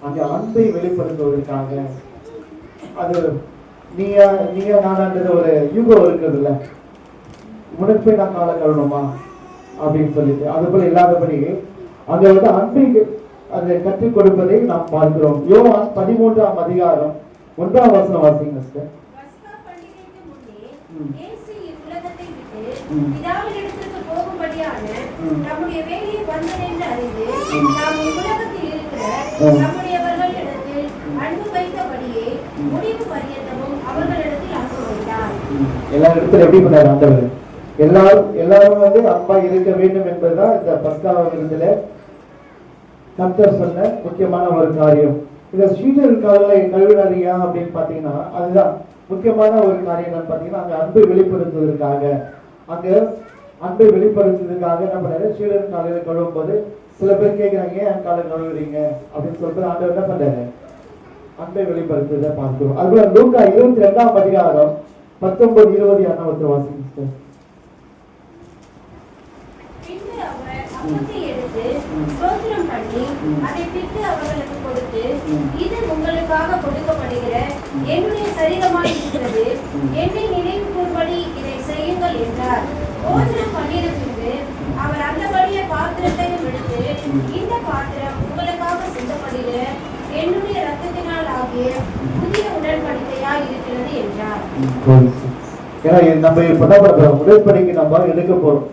S1: அந்த அன்பை வெளிப்படுத்துவதற்காக. அது நீயா நானான்றது ஒரு யூகம் இருக்குது இல்ல, உனக்கு போய் நான் காலை கழுவணுமா அப்படின்னு சொல்லிட்டு, அது போல இல்லாதபடி அங்க வந்து அன்பை அதை கற்றுக் கொடுப்பதை நாம் பார்க்கிறோம். யோவான் 13ஆம் அதிகாரம் 1ஆம் வசனம் வாசிங்க சிஸ்டர்.
S2: பஸ்கா பண்டிகைக்கு முன்னே இயேசு இவ்வுலகத்தை விட்டு பிதாவினிடத்திற்கு போகும்படியான நம்முடைய வேலையை வந்தது என்று அறிந்து நாம் உலகத்தில் இருக்கிற நம்முடையவர்களிடத்தில் அன்பு வைத்தபடியே முடிவு பரியந்தமும் அவர்களிடத்தில் அன்பு வைத்தார்.
S1: எல்லா இடத்துல எப்படி பண்ணாரு ஆண்டவர், எல்லாரும் வந்து அன்பா இருக்க வேண்டும் என்பதுதான் இந்த பஸ்கா விருந்துல கர்த்தர் சொன்ன முக்கியமான ஒரு காரியம். இந்த சீடர்கள் கால்களை கழுவினாரியா அப்படின்னு பாத்தீங்கன்னா, அதுதான் முக்கியமான ஒரு காரியம். என்னன்னு பாத்தீங்கன்னா, அங்க அன்பை வெளிப்படுத்துவதற்காக, அங்க அன்பை வெளிப்படுத்துவதற்காக என்ன பண்ணாரு, சீடர்கள் காலையில கழுவும் போது சில பேர் கேட்கிறாங்க, ஏன் காலை கழுவுறீங்க அப்படின்னு சொல்லிட்டு ஆண்டவர் என்ன பண்றாரு, அன்பை வெளிப்படுத்துவதை பார்க்கிறோம். அதுபோல லூக்கா 22ஆம் அதிகாரம் 19, 20 யாரா ஒருத்தர் வாசிங்க sister.
S2: பின்பு அவர் அப்பத்தை எடுத்து ஸ்தோத்திரம் பண்ணி அதை பிட்டு அவர்களுக்கு கொடுத்து, இது உங்களுக்காக கொடுக்கப்படுகிற என்னுடைய சரீரமாய் இருக்கிறது, என்னை நினைவு கூறும்படி இதை செய்யுங்கள் என்றார். போஜனம் பண்ணின பின்பு அவர் அந்தபடியே பாத்திரத்தையும் எடுத்து, இந்த பாத்திரம் உங்களுக்காக சிந்தப்படுகிற என்னுடைய ரத்தத்தினால் ஆகிய புதிய உடன்படிக்கையாய் இருக்கிறது என்றார்.
S1: ஏன்னா நம்ம இப்ப என்ன பண்றோம், உடன்படிக்கை நம்ம எடுக்க போறோம்.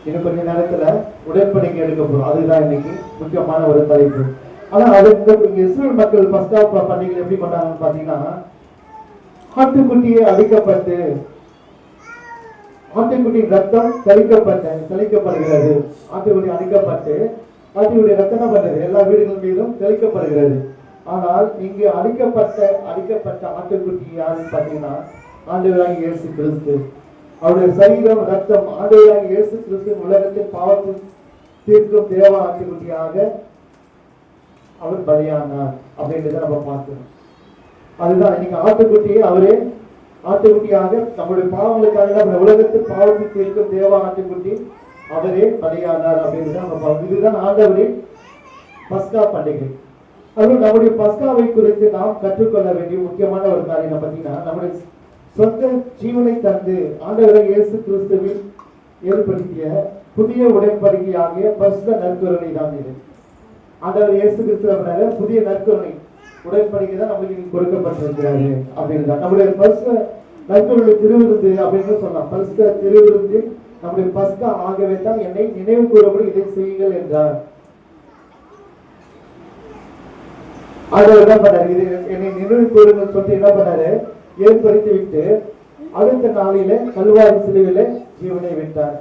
S1: இன்னும் கொஞ்ச நேரத்துல உடன்படிக்கை எடுக்க போறோம். அதுதான் இன்னைக்கு முக்கியமான ஒரு தலைப்பு. ஆனா அது இங்க இஸ்ரேல் மக்கள் ஃபர்ஸ்ட் ஆஃப் பண்டிகை எப்படி பண்ணாங்கன்னு பாத்தீங்கன்னா, ஆட்டுக்குட்டியை அடிக்கப்பட்டு ஆட்டுக்குட்டி ரத்தம் தெளிக்கப்படுகிறது. ஆட்டுக்குட்டி அடிக்கப்பட்டு ஆட்டுக்குடைய ரத்தம் என்ன பண்றது, எல்லா வீடுகள் மீதும் தெளிக்கப்படுகிறது. ஆனால் இங்கு அடிக்கப்பட்ட ஆட்டுக்குட்டி யாருன்னு பாத்தீங்கன்னா, ஆண்டவராகிய இயேசு கிறிஸ்து. அவருடைய சரீரம் ரத்தம் ஆண்டவராகிய இயேசு கிறிஸ்து உலகத்தின் பாவத்தை தீர்க்கும் தேவ ஆட்டுக்குட்டியாக அவர் பலியானார் அப்படின்றத நம்ம பார்க்கிறோம். அதுதான் இன்னைக்கு ஆட்டுக்குட்டியை அவரே ஆட்டுக்குட்டியாக நம்முடைய பாவங்களுக்காக நம்ம உலகத்தின் பாவத்தை தீர்க்கும் தேவ ஆட்டுக்குட்டி அவரே பலியானார் அப்படின்றத நம்ம பார்க்கிறோம். இதுதான் ஆண்டவரின் பஸ்கா பண்டிகை. அதுவும் நம்முடைய பஸ்காவை குறித்து நாம் கற்றுக்கொள்ள வேண்டிய முக்கியமான ஒரு காரியம் பார்த்தீங்கன்னா, நம்முடைய சொந்த ஜீவனை தந்து ஆண்டவராகிய இயேசு கிறிஸ்துவில் ஏற்படுத்திய புதிய உடன்படிக்கையாகிய பரிசுத்த நற்கருணை தான் இது. ஆண்டவர் இயேசு கிறிஸ்துவ புதிய நற்கருணை உடன்படிக்கை தான் நம்மளுக்கு கொடுக்கப்பட்டிருக்கிறாரு அப்படின்னு நம்முடைய பரிசுத்த நற்கருணை திருவிருந்து அப்படின்னு சொல்லலாம். பரிசுத்த திருவிருந்தில் நம்முடைய பஸ்கா ஆகவே தான் என்னை நினைவு கூறபடி இதை செய்யுங்கள் என்றார். ஆண்டவர் என்ன பண்ணாரு, இது என்னை நினைவு கூறுங்கள் சொல்லிட்டு என்ன பண்ணாரு, ஏற்படுத்தி விட்டு அடுத்த நாளில கல்வாரி சிலுவையில ஜீவனை விட்டார்.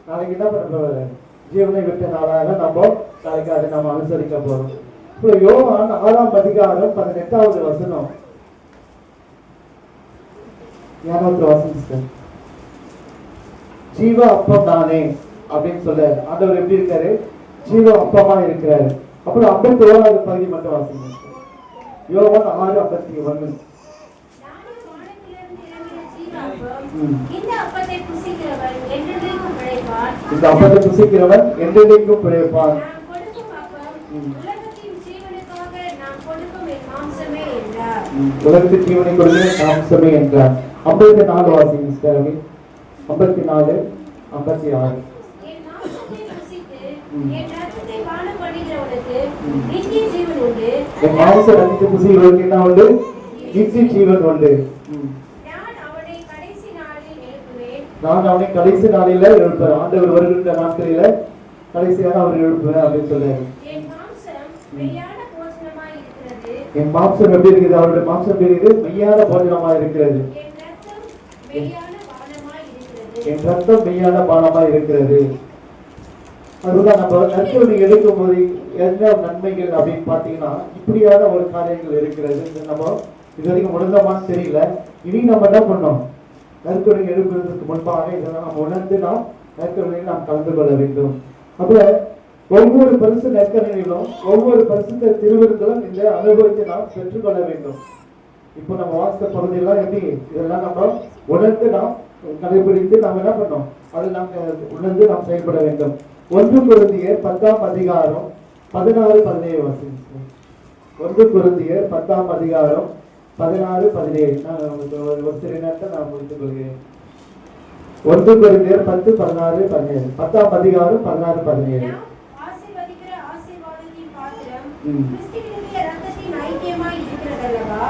S1: நாளைக்கு என்ன பண்ண போறாரு, ஜீவனை விட்ட நாளாக நம்ம நாளைக்கு அதை நாம் அனுசரிக்க போறோம். இப்போ யோவான் 6ஆம் அதிகாரம் 18வது வசனம் ஞாபகத்துல வாசிங்க. ஜீவ அப்பம் நானே அப்படின்னு சொல்ல ஆண்டவர் எப்படி இருக்காரு, ஜீவ அப்பமா இருக்கிறாரு. அப்புறம் 51வது பகுதி மட்டும் வாசிங்க. யோவான் 6:51.
S2: இந்த அப்பத்தை புசிக்கிறவன் என்றென்றைக்கும் பிழைப்பான். உலகத்தின் ஜீவனுக்காக நான் கொடுக்கும் என் மாம்சமே என்றார்.
S1: உலகத்தின் ஜீவனை கொடுக்கிற மாம்சமே என்றார். 54 வாசிங்க சிஸ்டர். 54, 56.
S2: என் மாம்சத்தை புசித்து என் ரத்தத்தை பானம் பண்ணுகிறவனுக்கு நித்திய ஜீவன் உண்டு.
S1: என் மாம்சத்தை புசிக்கிறவனுக்கு என்ன உண்டு, நித்திய ஜீவன் உண்டு. நான் அவனை கடைசி நாளில எழுப்புவேன். ஆண்டவர் வருகின்ற நாட்களில கடைசியாக அவர் எழுப்புவேன் அப்படின்னு சொல்றாரு.
S2: என் மாம்சம் மெய்யான போஜனமாய் இருக்கிறது.
S1: என் மாம்சம் எப்படி இருக்குது, அவருடைய மாம்சம் எப்படி இருக்குது, மெய்யான போஜனமாய் இருக்கிறது.
S2: என் ரத்தம் மெய்யான பானமாய் இருக்கிறது.
S1: என் ரத்தம் மெய்யான பானமாய் இருக்கிறது. அதுதான் நம்ம நற்கருணை எடுக்கும் போது என்ன நன்மைகள் அப்படின்னு பாத்தீங்கன்னா, இப்படியான ஒரு காரியங்கள் இருக்கிறது. நம்ம இது வரைக்கும் உணர்ந்தமான்னு தெரியல. இனி நம்ம என்ன பண்ணோம், நற்கருணை எடுப்பதற்கு முன்பாக இதெல்லாம் நாம் உணர்ந்து நாம் நற்கருணையில் நாம் கலந்து கொள்ள வேண்டும். அப்ப ஒவ்வொரு பரிசு நற்கருணையிலும் ஒவ்வொரு பரிசுத்த திருவிருந்திலும் இந்த அனுபவத்தை நாம் பெற்றுக்கொள்ள வேண்டும். இப்போ நம்ம வாசித்த பகுதியெல்லாம் எப்படி இதெல்லாம் நம்ம உணர்ந்து நாம் கடைபிடித்து நாம் என்ன பண்ணோம், அதை நாம் உணர்ந்து நாம் செயல்பட வேண்டும். 1 கொரிந்தியர் 10ஆம் அதிகாரம் 16, 17 வாசிங்க. 1 கொரிந்தியர் 10ஆம் அதிகாரம் 16, 17. நான் உங்களுக்கு ஒரு சில நேரத்தை நான் முடித்துக் கொள்கிறேன். 1 கொரிந்தியர் 10, 16, 17. 10ஆம் அதிகாரம் 16, 17.
S2: ஆசீர்வதிக்கிற ஆசீர்வாதத்தின் பாத்திரம் கிறிஸ்துவினுடைய இரத்தத்தின் ஐக்கியமாய் இருக்கிறதல்லவா?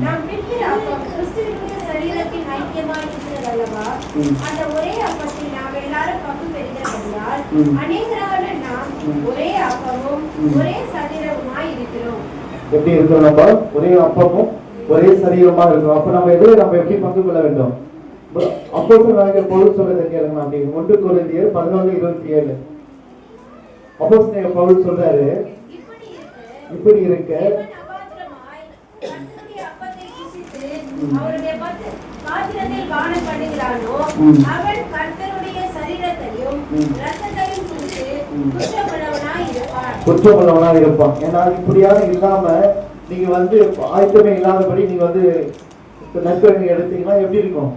S2: நாம் பிடிக்கிற அப்பம் கிறிஸ்துவினுடைய சரீரத்தின் ஐக்கியமாய் இருக்கிறதல்லவா? அந்த ஒரே அப்பத்தில் நாம் எல்லாரும் பங்கு பெறுகிறபடியால் அநேகரான நாம் ஒரே அப்பமும் ஒரே சரீரமுமாய் இருக்கிறோம்.
S1: எப்படி இருக்கிறோம், நம்ம ஒரே அப்பமும் ஒரே சரீரமா இருக்கும். அப்ப நம்ம எதிர நம்ம எப்படி பங்கு கொள்ள வேண்டும்? அப்போஸ்தலனாகிய பவுல் சொல்றதை கேளுங்க. அப்படி 1 கொரிந்தியர் 11:27. அப்போஸ்தலனாகிய பவுல் சொல்றாரு, இப்படி இருக்க
S2: அவருடைய பாத்திரத்தில் பானம் பண்ணுகிறானோ அவன் கர்த்தருடைய சரீரத்தையும் இரத்தத்தையும் குறித்து
S1: குற்றமுள்ளவனாய் இருப்பான். ஏன்னா இப்படியான இல்லாம நீங்க ஆயத்தமே இல்லாதபடி நீங்க நற்கரணை எடுத்தீங்கன்னா எப்படி இருக்கும்?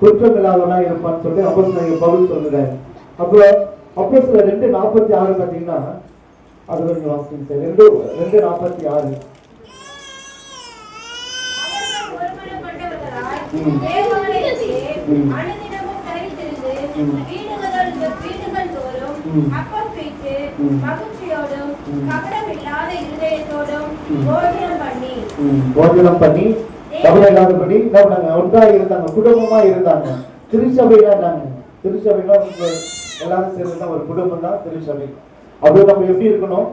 S1: குற்றம் இல்லாதவனா இருப்பான்னு சொல்லிட்டு அப்போஸ்தலனாகிய பவுல் சொல்லுறாரு. அப்புறம் அப்போஸ்தலர் 2:46 பார்த்தீங்கன்னா அது கொஞ்சம் வாசிங்க சார். 2:46. போஜனம் பண்ணி கவலை இல்லாதபடி ஒன்றா இருந்தாங்க, குடும்பமா இருந்தாங்க. திருச்சபையில இருந்தாங்க. திருச்சபைனா எல்லாரும் சேர்ந்து ஒரு குடும்பம் தான் திருச்சபை. அப்படி நம்ம எப்படி இருக்கணும்?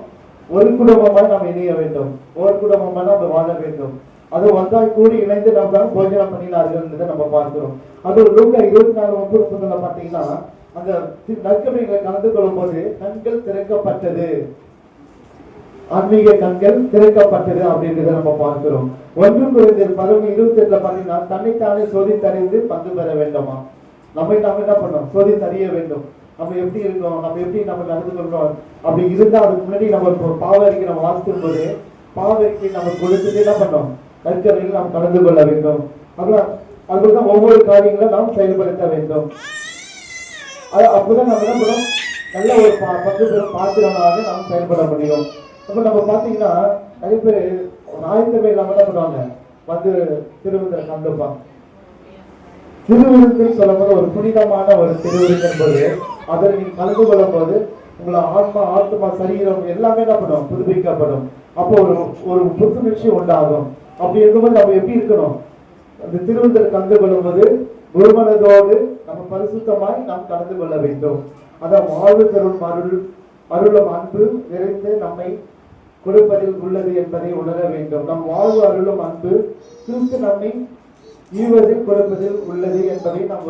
S1: ஒரு குடும்பமா நம்ம இணைய வேண்டும், ஒரு குடும்பமா நம்ம வாழ வேண்டும். அது ஒன்றாய் கூடி இணைந்து நம்ம போஜனம் பண்ணினார்கள் நம்ம பார்க்கிறோம். அது லூக்கா 24:30 பார்த்தீங்கன்னா அந்த நற்கருணைகளை கலந்து கொள்ளும் போது கண்கள் திறக்கப்பட்டது, ஆன்மீக கண்கள் திறக்கப்பட்டது அப்படின்றத நம்ம பார்க்கிறோம். 1 கொரிந்தியர் 11:28 பார்த்தீங்கன்னா தன்னைத்தானே சோதித்தறிந்து பங்கு பெற வேண்டுமா? நம்ம என்ன பண்ணோம்? சோதித்தறிய வேண்டும். நம்ம எப்படி இருக்கோம், நம்ம எப்படி நம்ம நடந்து கொள்றோம். அப்படி இருந்தா அதுக்கு முன்னாடி நம்ம பாவ அறிக்கை நம்ம வாசிக்கும் போது பாவ அறிக்கை நம்ம கொடுத்துட்டு என்ன பண்ணோம்? நற்கருணையில் நாம் கலந்து கொள்ள வேண்டும். அதுதான் ஒவ்வொரு காரியங்களும் நாம் செயல்படுத்த வேண்டும். அப்பதான் நம்ம என்ன பண்ணோம்? நல்ல ஒரு பங்கு பெறும் பாத்திரமாக நாம் செயல்பட முடியும். அப்ப நம்ம பாத்தீங்கன்னா நிறைய பேர் ஆயத்தமே இல்லாம என்ன பண்ணுவாங்க? வந்து திருவிருந்தை கண்டுப்பாங்க. திருவிருந்து சொல்லும் போது ஒரு புனிதமான ஒரு திருவிருந்து என்பது அதில் நீங்க கலந்து கொள்ளும் போது உங்களை ஆத்மா சரீரம் எல்லாமே என்ன பண்ணும்? புதுப்பிக்கப்படும். அப்போ ஒரு புத்துணர்ச்சி உண்டாகும். அப்படி இருக்கும்போது நம்ம எப்படி இருக்கணும்? அந்த திருவிருந்தில் கலந்து கொள்ளும் போது ஒருமனதோடு நம்ம பரிசுத்தமாய் நாம் கலந்து கொள்ள வேண்டும். அதான் வாழ்வு தரும் அருளும் அன்பு நிறைந்து நம்மை கொடுப்பதில் உள்ளது என்பதை உணர வேண்டும். நம் வாழ்வு அருளும் அன்பு கிறிஸ்து நம்மை ஈவதில் கொடுப்பதில் உள்ளது என்பதை நாம்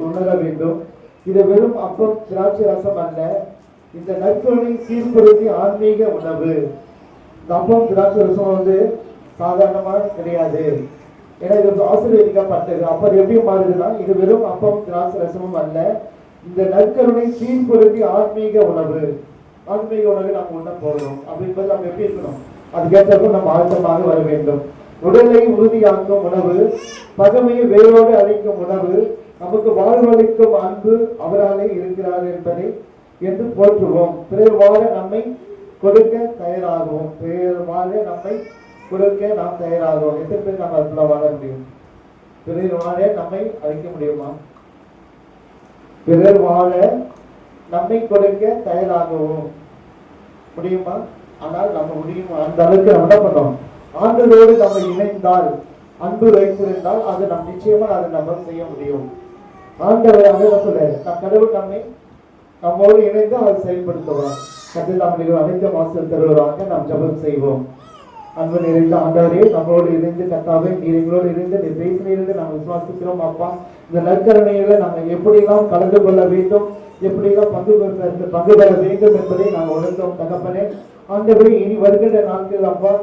S1: உணர வேண்டும். இது வெறும் அப்பம் திராட்சை ரசம் அல்ல, இந்த நற்கருணை சீர்படுத்தி ஆன்மீக உணவு. இந்த அப்பம் திராட்சை ரசம் சாதாரணமாக கிடையாது, ஏன்னா இது ஆசீர்வதிக்கப்பட்டது. அப்ப எப்படி மாறுதுன்னா இது வெறும் அப்பம் திராட்சை ரசமும் அல்ல, இந்த நற்கருணை சீர்படுத்தி ஆன்மீக உணவு. ஆன்மீக உணவை நாம் உண்ண போகிறோம் அப்படின்பது நம்ம எப்படி இருக்கணும்? அதுக்கேற்ற நம்ம ஆழ்த்தமாக வர வேண்டும். உடலை உறுதியாக்கும் உணவு, பகமையை வேரோடு அழைக்கும் உணவு, நமக்கு வாழ்வளிக்கும் அன்பு அவராலே இருக்கிறார் என்பதை என்று போற்றுவோம். பிறர் வாழ நம்மை கொடுக்க தயாராகவும், பிறர் வாழ நம்மை கொடுக்க நாம் தயாராகவும். எத்தனை பேர் நம்ம அதுக்குள்ள வாழ முடியும்? பிறர் வாழ நம்மை அழைக்க முடியுமா? பிறர் வாழ நம்மை கொடுக்க தயாராகவும் முடியுமா? ஆனால் நம்ம முடியும். அந்த அளவுக்கு நம்ம என்ன பண்ணோம்? ஆண்டவரோடு நம்ம இணைந்தால், அன்பு வைத்திருந்தால் அது நம் நிச்சயமா அதை நம்ம செய்ய முடியும். ஆண்டவர் அதை சொல்ல கடவுள் நம்மோடு இணைந்து அதை செயல்படுத்துவார். கட்டில் நம்மளுக்கு அனைத்து மாசம் தருவதாக நாம் ஜபம் செய்வோம். அன்பு நிறைந்த ஆண்டவரே, நம்மளோடு இணைந்து கத்தாவே நீர் எங்களோடு இருந்து நீ பேசினிருந்து நாங்கள் விசுவாசிக்கிறோம். அப்பா, இந்த நற்கருணைகளை நாங்கள் எப்படியெல்லாம் கலந்து கொள்ள வேண்டும், எப்படியெல்லாம் பங்கு பெற வேண்டும் என்பதை நாங்கள் உணர்ந்தோம். தகப்பனே ஆண்டவரே, இனி வருகின்ற நாட்கள் அப்பா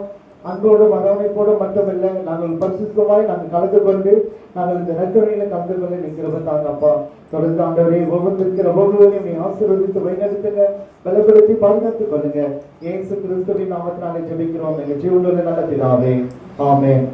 S1: அன்போடும் அரவணைப்போடும் மட்டுமல்ல, நாங்கள் பரிசுத்தமாய் நாங்கள் கலந்து கொண்டு நாங்கள் இந்த நற்கருணையில கலந்து கொள்ள நிற்கிறதாங்க. அப்பா தொடர்ந்து ஆண்டவரே ஒவ்வொருவரையும் நீ ஆசீர்வதித்து வழிநடத்துங்க, பலப்படுத்தி பாதுகாத்துக் கொள்ளுங்க. இயேசு கிறிஸ்துவின் நாமத்தினாலே ஜெபிக்கிறோம் எங்கள் ஜீவனுள்ள நல்ல பிதாவே, ஆமென்.